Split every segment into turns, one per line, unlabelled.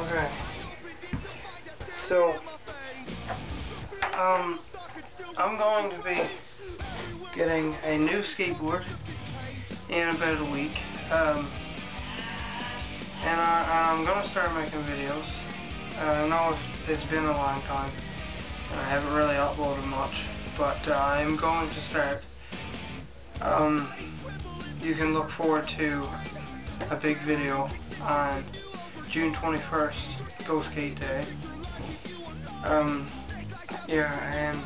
Okay. So, I'm going to be getting a new skateboard in about a week. And I'm going to start making videos. I know it's been a long time, and I haven't really uploaded much, but I'm going to start. You can look forward to a big video on June 21st, Go Skate Day. Yeah, and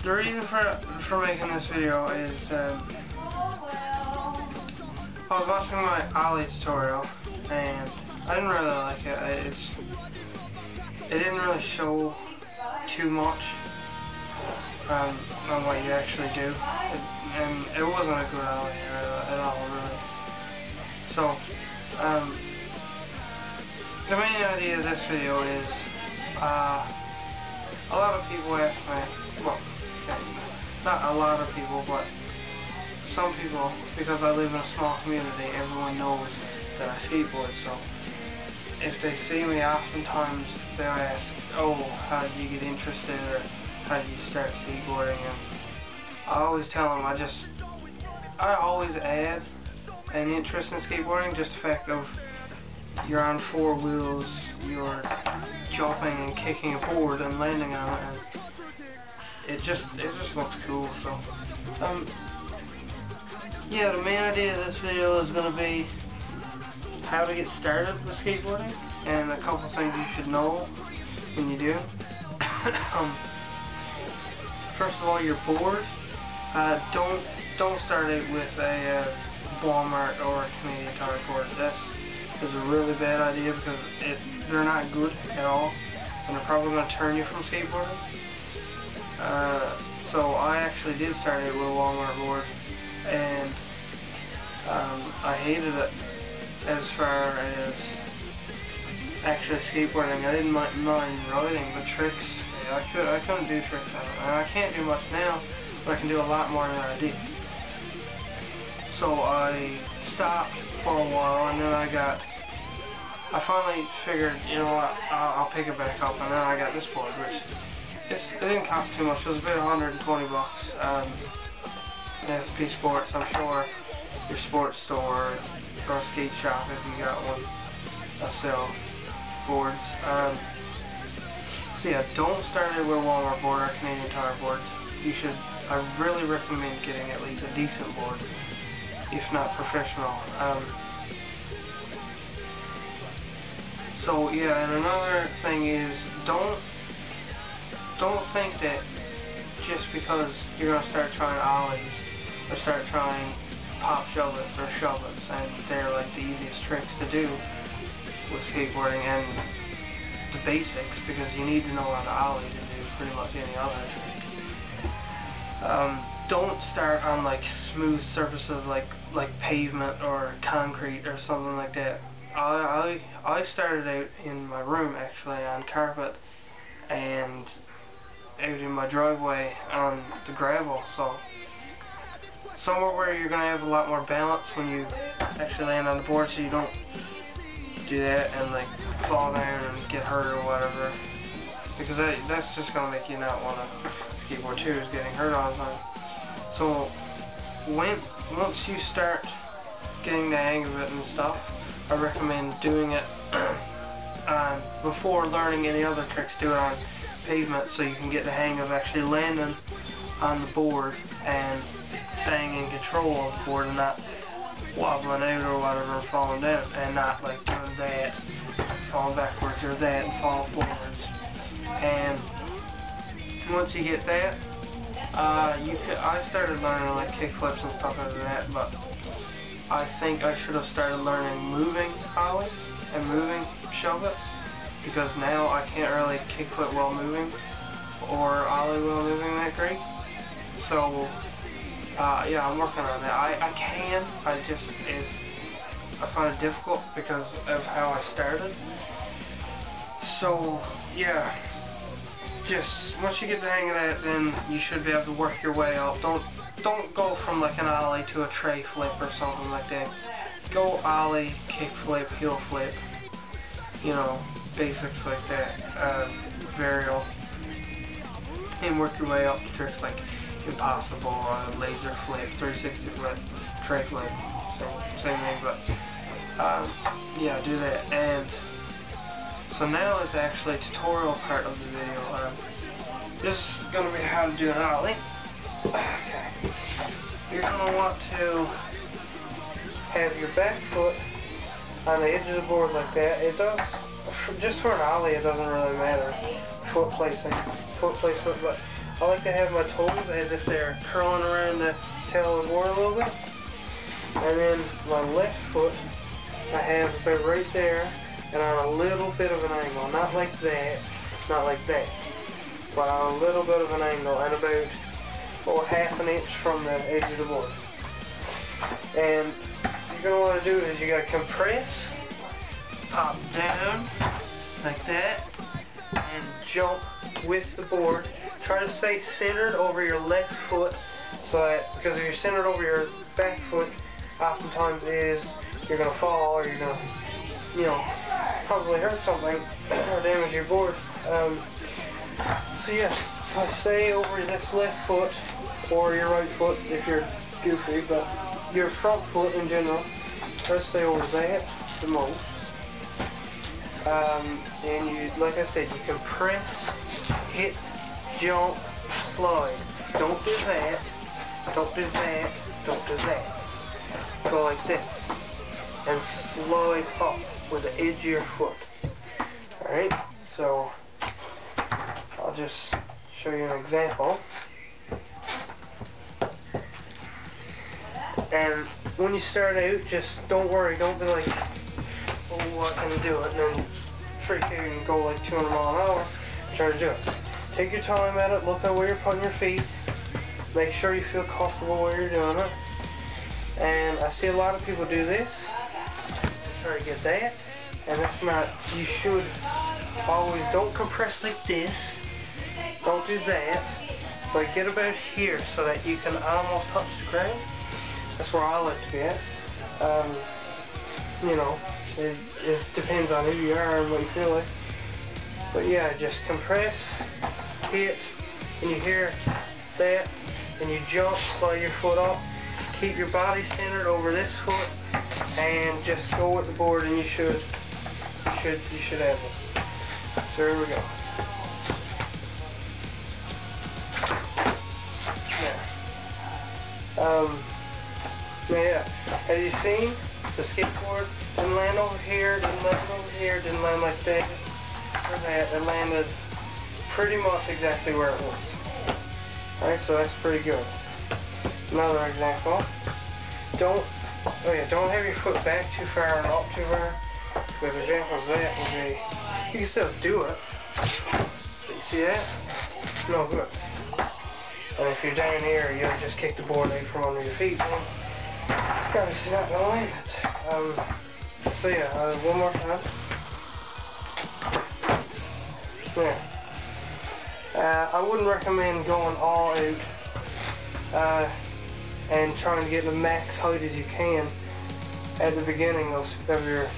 the reason for making this video is I was watching my ollie tutorial and I didn't really like it. It didn't really show too much on what you actually do, and it wasn't a good ollie at all, really. So, the main idea of this video is a lot of people ask me, well, not a lot of people, but some people, because I live in a small community, everyone knows that I skateboard, so if they see me, oftentimes they'll ask, oh, how did you get interested, or how did you start skateboarding, and I always tell them I always add an interest in skateboarding, just the fact of you're on four wheels, you're jumping and kicking a board and landing on it, and it just looks cool. So yeah, the main idea of this video is going to be how to get started with skateboarding and a couple things you should know when you do. First of all, your board. Don't start it with a Walmart or a Canadian Tire board. That is a really bad idea because they're not good at all, and they're probably going to turn you from skateboarding. So I actually did start it with a Walmart board, and I hated it as far as actually skateboarding. I didn't mind riding, but tricks, yeah, I couldn't do tricks on it. And I can't do much now, but I can do a lot more than I did. So I stopped for a while, and then I finally figured, you know what, I'll pick it back up, and then I got this board, which it didn't cost too much. It was about 120 bucks. SP Sports, I'm sure your sports store or a skate shop, if you got one, sell boards. So yeah, don't start it with a Walmart board or a Canadian Tire board. I really recommend getting at least a decent board, if not professional. So yeah, and another thing is don't think that just because you're gonna start trying ollies or start trying pop shove-its or shove-its, and they're like the easiest tricks to do with skateboarding and the basics, because you need to know how to ollie to do pretty much any other trick. Don't start on like smooth surfaces like pavement or concrete or something like that. I started out in my room actually on carpet and out in my driveway on the gravel, so somewhere where you're going to have a lot more balance when you actually land on the board, so you don't do that and like fall down and get hurt or whatever, because that's just going to make you not want to skateboard too, is getting hurt all the time. So once you start getting the hang of it and stuff, I recommend doing it before learning any other tricks. Do it on pavement so you can get the hang of actually landing on the board and staying in control of the board and not wobbling out or whatever and falling down, and not like doing that, falling backwards, or that and falling forwards. And once you get that, I started learning like kickflips and stuff like that, but I think I should have started learning moving ollies and moving shove-its, because now I can't really kickflip while moving or ollie while moving that great. So yeah, I'm working on that. I can, I find it difficult because of how I started. So yeah, just once you get the hang of that, then you should be able to work your way up. Don't go from like an ollie to a tray flip or something like that. go ollie, kick flip, heel flip, you know, basics like that, varial, and work your way up to tricks like impossible, laser flip, 360 flip, tray flip, same thing, but yeah, do that. And so now is actually a tutorial part of the video. This is going to be how to do an ollie. Okay. You're going to want to have your back foot on the edge of the board like that. It does, just for an ollie, it doesn't really matter. Foot placement, but I like to have my toes as if they're curling around the tail of the board a little bit. And then my left foot, I have about right there and on a little bit of an angle. Not like that, but on a little bit of an angle and about half an inch from the edge of the board. And you're going to want to do is you got to compress, pop down like that, and jump with the board. Try to stay centered over your left foot, so that, because if you're centered over your back foot, oftentimes you're going to fall, or you're going to, you know, probably hurt something or damage your board. So yes, stay over this left foot or your right foot if you're goofy, but your front foot in general, try to stay over that the most. And you, like I said, you can press, hit, jump, slide. Don't do that. Don't do that. Don't do that. Go like this and slide up with the edge of your foot. Alright, so I'll just show you an example. And when you start out, just don't worry, don't be like, oh, I can do it, and then freak out and go like 200 miles an hour and try to do it. Take your time at it, look at where you're putting your feet, make sure you feel comfortable where you're doing it. And I see a lot of people do this, try to get that, and if not, you should always, don't compress like this, don't do that, but get about here so that you can almost touch the ground. That's where I like to be at. You know, it depends on who you are and what you feel like. But yeah, just compress, hit, and you hear that, and you jump, slide your foot up, keep your body centered over this foot, and just go with the board, and you should have it. So here we go. Yeah, as you seen, the skateboard didn't land over here, didn't land over here, didn't land like this or that. It landed pretty much exactly where it was. Alright, so that's pretty good. Another example. Don't have your foot back too far and up too far, because examples of that would be, you can still do it, but you see that? No good. And if you're down here, you'll just kick the board out from under your feet, and you're obviously not going to land it. So yeah, one more time. Yeah. I wouldn't recommend going all out and trying to get the max height as you can at the beginning of your,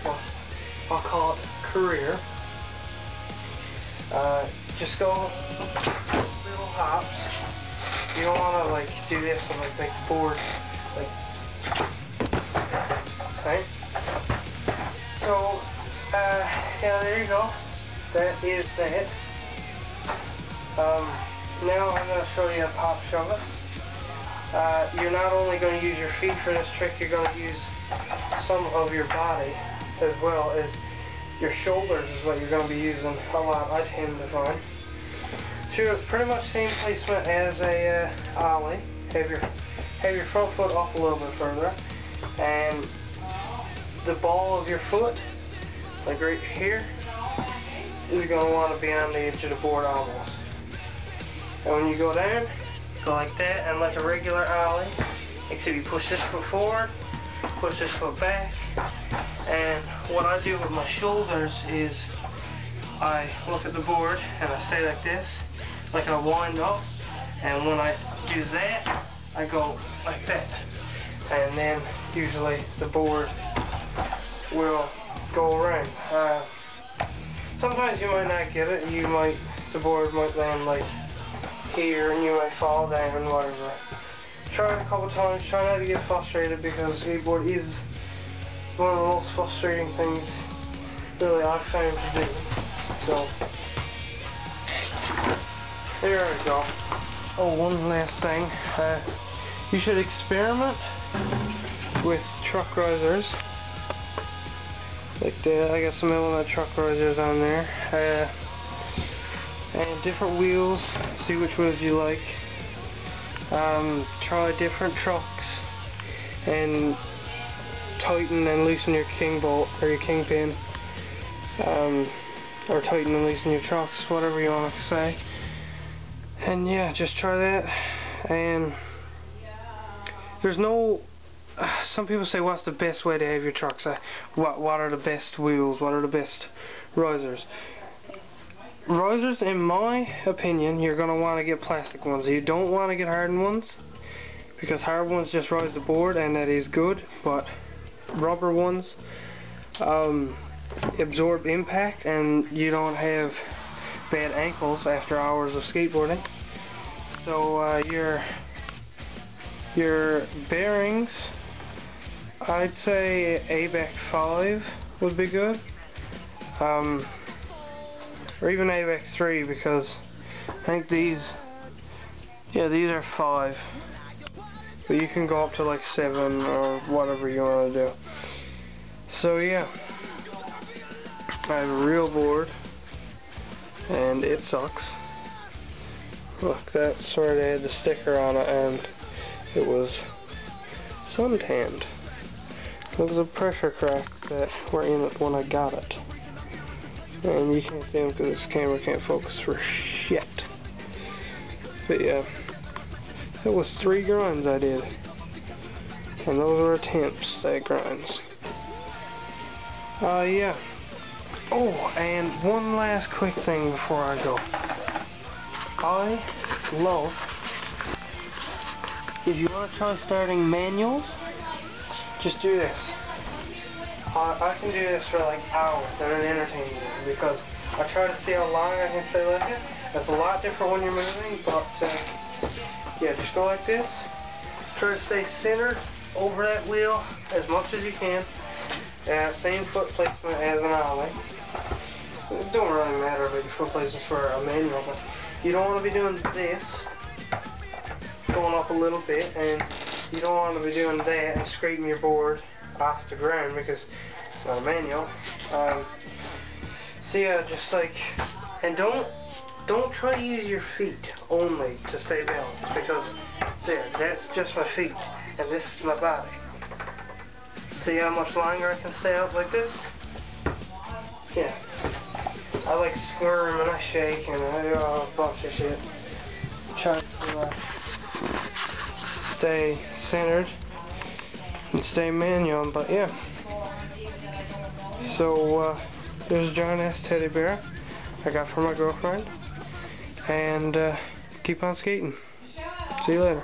well, I'll call it career. Just go little hops. You don't want to like do this and like make the board like, okay. So yeah, there you go. That is that. Now I'm going to show you a pop shove it. You're not only going to use your feet for this trick, you're going to use some of your body as well as your shoulders is what you're going to be using a lot, I tend to find. So pretty much same placement as a ollie. Have your front foot up a little bit further, and the ball of your foot, like right here, is going to want to be on the edge of the board almost. And when you go down, go like that, and like a regular ollie, except you push this foot forward, push this foot back, and what I do with my shoulders is I look at the board and I stay like this, like I wind up, and when I do that, I go like that. and then usually the board will go around. Sometimes you might not get it. The board might land like here, and you might fall down, whatever. Try it a couple times. Try not to get frustrated, because skateboard is one of the most frustrating things really I've found to do. So there we go. Oh, one last thing. You should experiment with truck risers. Like that. I got some element truck risers on there. And different wheels. See which wheels you like. Try different trucks and tighten and loosen your king bolt or your kingpin. Or tighten and loosen your trucks, whatever you want to say. And yeah, just try that. And there's no, some people say, what's the best way to have your trucks? What are the best wheels? What are the best risers? Risers, in my opinion, you're going to want to get plastic ones. You don't want to get hardened ones, because hard ones just rise the board, and that is good, but rubber ones absorb impact, and you don't have bad ankles after hours of skateboarding. So your bearings, I'd say ABEC 5 would be good, or even ABEC 3, because I think these are 5, but you can go up to like 7 or whatever you want to do. So yeah, I have a real board, and it sucks. Look, that's where they had the sticker on it, and it was suntanned. There was a pressure crack that were in it when I got it. And you can't see them because this camera can't focus for shit. But yeah, it was 3 grinds I did. And those were attempts at grinds. Yeah. Oh, and one last quick thing before I go. I love, if you want to try starting manuals, just do this. I can do this for like hours and it entertains me, because I try to see how long I can stay like it. It's a lot different when you're moving, but yeah, just go like this. Try to stay centered over that wheel as much as you can. Same foot placement as an ollie. It don't really matter about your foot placement for a manual, but you don't want to be doing this, going up a little bit, and you don't want to be doing that and scraping your board off the ground, because it's not a manual. So yeah, just like, and don't try to use your feet only to stay balanced, because that's just my feet, and this is my body. See how much longer I can stay out like this? Yeah. I like squirm and I shake and I do a bunch of shit. Try to stay centered and stay manual, but yeah. So there's a giant ass teddy bear I got for my girlfriend, and keep on skating. See you later.